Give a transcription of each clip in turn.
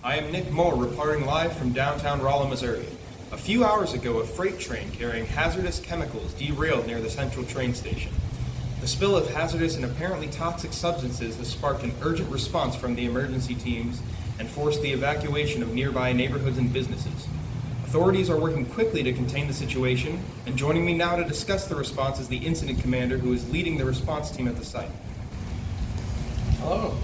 I am Nick Moore reporting live from downtown Rolla, Missouri. A few hours ago, a freight train carrying hazardous chemicals derailed near the central train station. The spill of hazardous and apparently toxic substances has sparked an urgent response from the emergency teams and forced the evacuation of nearby neighborhoods and businesses. Authorities are working quickly to contain the situation, and joining me now to discuss the response is the incident commander who is leading the response team at the site. Hello.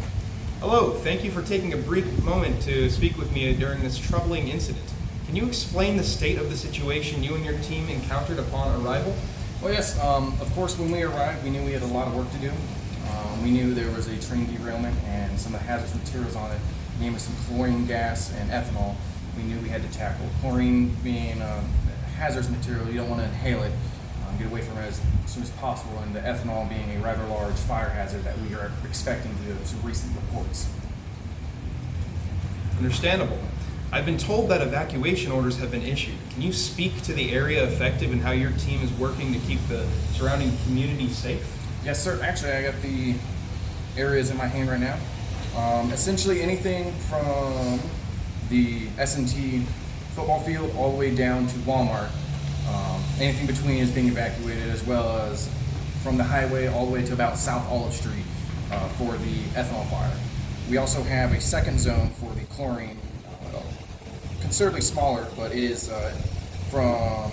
Hello, thank you for taking a brief moment to speak with me during this troubling incident. Can you explain the state of the situation you and your team encountered upon arrival? Well, yes, of course, when we arrived, we knew we had a lot of work to do. We knew there was a train derailment and some of the hazardous materials on it, namely some chlorine gas and ethanol, we knew we had to tackle. Chlorine being a hazardous material, you don't want to inhale it, get away from it as soon as possible, and the ethanol being a rather large fire hazard that we are expecting due to some recent reports. Understandable. I've been told that evacuation orders have been issued. Can you speak to the area affected and how your team is working to keep the surrounding community safe? Yes, sir. Actually, I got the areas in my hand right now. Essentially anything from the S&T football field all the way down to Walmart. Anything between is being evacuated, as well as from the highway all the way to about South Olive Street for the ethanol fire. We also have a second zone for the chlorine, considerably smaller, but it is from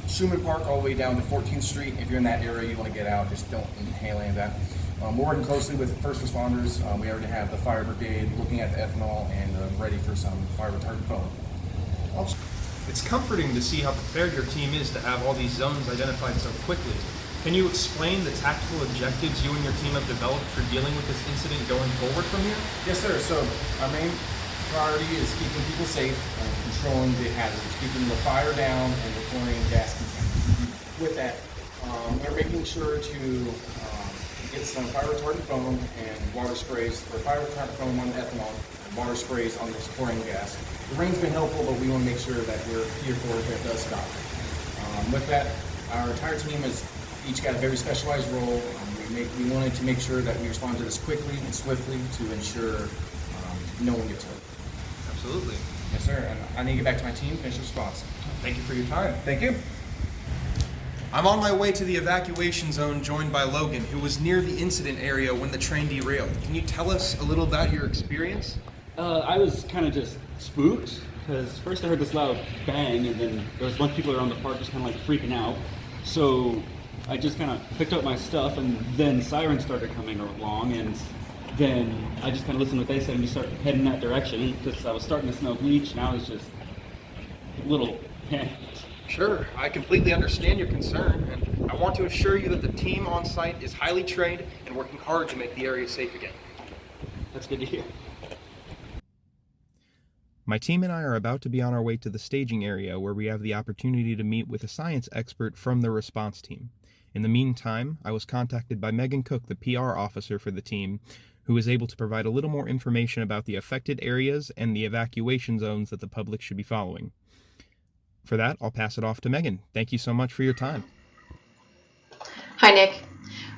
Schumann Park all the way down to 14th Street. If you're in that area, you want to get out, just don't inhale any of that. We're working closely with first responders. We already have the fire brigade looking at the ethanol and ready for some fire retardant foam. It's comforting to see how prepared your team is to have all these zones identified so quickly. Can you explain the tactical objectives you and your team have developed for dealing with this incident going forward from here? Yes, sir. So our main priority is keeping people safe and controlling the hazards, keeping the fire down and the chlorine gas contained. With that, we're making sure to get some fire retardant foam and water sprays, or fire retardant foam on the ethanol, and water sprays on this chlorine gas. The rain's been helpful, but we want to make sure that we're here for it if it does stop. With that, our entire team has each got a very specialized role. We wanted to make sure that we respond to this quickly and swiftly to ensure no one gets hurt. Absolutely. Yes, sir. And I need to get back to my team, finish the response. Thank you for your time. Thank you. I'm on my way to the evacuation zone joined by Logan, who was near the incident area when the train derailed. Can you tell us a little about your experience? I was kind of just spooked because first I heard this loud bang, and then there was a bunch of people around the park just kind of like freaking out. So I just kind of picked up my stuff, and then sirens started coming along, and then I just kind of listened to what they said and just started heading that direction because I was starting to smell bleach, and I was just a little panicked. Sure, I completely understand your concern, and I want to assure you that the team on site is highly trained and working hard to make the area safe again. That's good to hear. My team and I are about to be on our way to the staging area where we have the opportunity to meet with a science expert from the response team. In the meantime, I was contacted by Megan Cook, the PR officer for the team, who was able to provide a little more information about the affected areas and the evacuation zones that the public should be following. For that, I'll pass it off to Megan. Thank you so much for your time. Hi, Nick.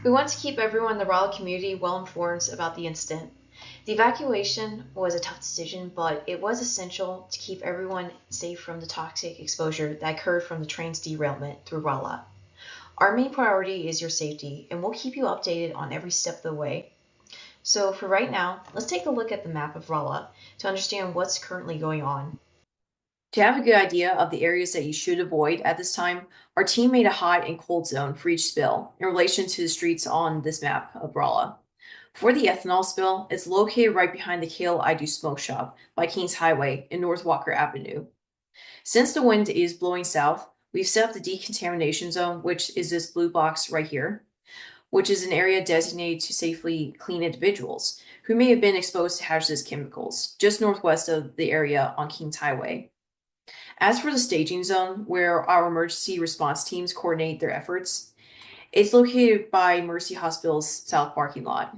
We want to keep everyone in the Raleigh community well informed about the incident. The evacuation was a tough decision, but it was essential to keep everyone safe from the toxic exposure that occurred from the train's derailment through Rolla. Our main priority is your safety, and we'll keep you updated on every step of the way. So for right now, let's take a look at the map of Rolla to understand what's currently going on. To have a good idea of the areas that you should avoid at this time, our team made a hot and cold zone for each spill in relation to the streets on this map of Rolla. For the ethanol spill, it's located right behind the Kale I Do Smoke Shop by Kings Highway in North Walker Avenue. Since the wind is blowing south, we've set up the decontamination zone, which is this blue box right here, which is an area designated to safely clean individuals who may have been exposed to hazardous chemicals, just northwest of the area on Kings Highway. As for the staging zone, where our emergency response teams coordinate their efforts, it's located by Mercy Hospital's south parking lot.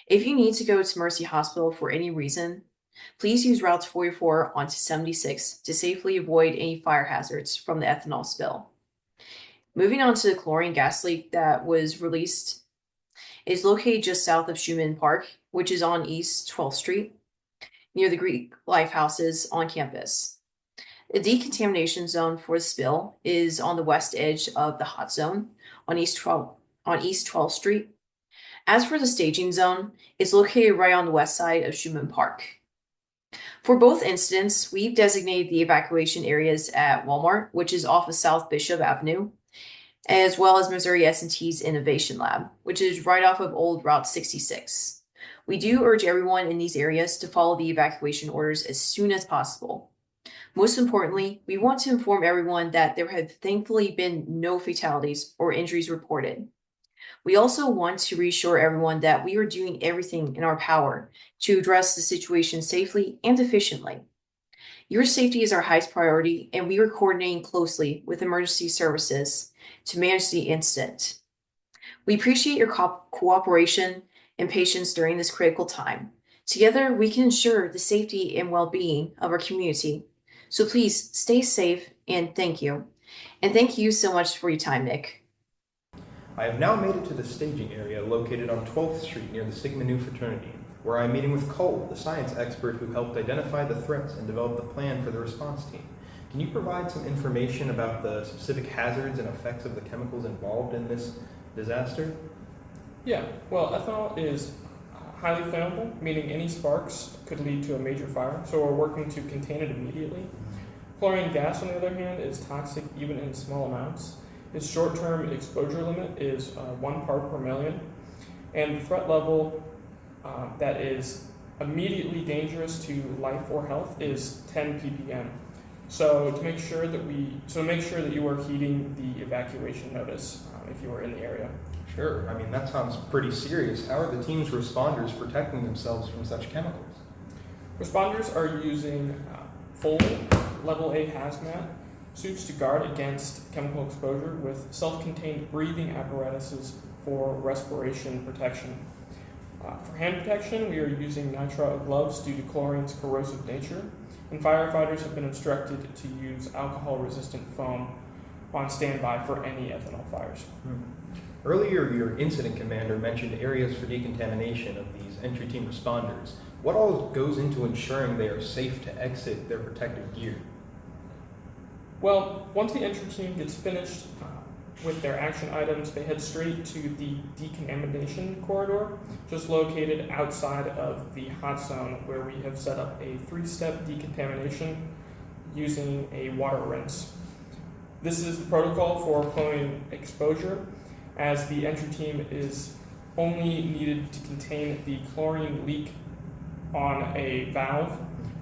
If you need to go to Mercy Hospital for any reason, please use Route 44 onto 76 to safely avoid any fire hazards from the ethanol spill. Moving on to the chlorine gas leak that was released, is located just south of Schumann Park, which is on East 12th Street. near the Greek life houses on campus. The decontamination zone for the spill is on the west edge of the hot zone on East 12th Street. As for the staging zone, it's located right on the west side of Schumann Park. For both incidents, we've designated the evacuation areas at Walmart, which is off of South Bishop Avenue, as well as Missouri S&T's Innovation Lab, which is right off of Old Route 66. We do urge everyone in these areas to follow the evacuation orders as soon as possible. Most importantly, we want to inform everyone that there have thankfully been no fatalities or injuries reported. We also want to reassure everyone that we are doing everything in our power to address the situation safely and efficiently. Your safety is our highest priority, and we are coordinating closely with emergency services to manage the incident. We appreciate your cooperation and patience during this critical time. Together, we can ensure the safety and well-being of our community. So please stay safe, and thank you. And thank you so much for your time, Nick. I have now made it to the staging area located on 12th Street near the Sigma Nu fraternity, where I am meeting with Cole, the science expert who helped identify the threats and develop the plan for the response team. Can you provide some information about the specific hazards and effects of the chemicals involved in this disaster? Yeah, well, ethanol is highly flammable, meaning any sparks could lead to a major fire, so we're working to contain it immediately. Chlorine gas, on the other hand, is toxic even in small amounts. Its short-term exposure limit is 1 part per million, and the threat level that is immediately dangerous to life or health is 10 ppm. So make sure that you are heeding the evacuation notice if you are in the area. Sure. I mean, that sounds pretty serious. How are the team's responders protecting themselves from such chemicals? Responders are using full level A hazmat suits to guard against chemical exposure with self-contained breathing apparatuses for respiration protection. For hand protection, we are using nitrile gloves due to chlorine's corrosive nature, and firefighters have been instructed to use alcohol-resistant foam on standby for any ethanol fires. Earlier, your incident commander mentioned areas for decontamination of these entry team responders. What all goes into ensuring they are safe to exit their protective gear? Well, once the entry team gets finished with their action items, they head straight to the decontamination corridor, just located outside of the hot zone, where we have set up a 3-step decontamination using a water rinse. This is the protocol for chlorine exposure, as the entry team is only needed to contain the chlorine leak on a valve,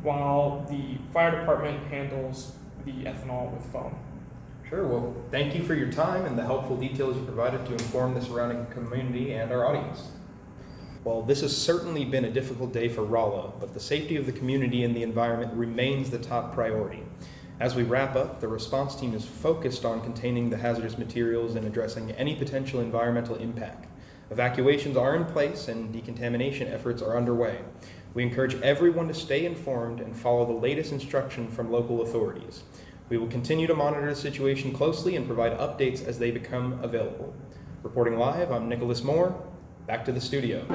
while the fire department handles the ethanol with foam. Sure. Well, thank you for your time and the helpful details you provided to inform the surrounding community and our audience. Well, this has certainly been a difficult day for Rolla, but the safety of the community and the environment remains the top priority. As we wrap up, the response team is focused on containing the hazardous materials and addressing any potential environmental impact. Evacuations are in place and decontamination efforts are underway. We encourage everyone to stay informed and follow the latest instruction from local authorities. We will continue to monitor the situation closely and provide updates as they become available. Reporting live, I'm Nicholas Moore. Back to the studio.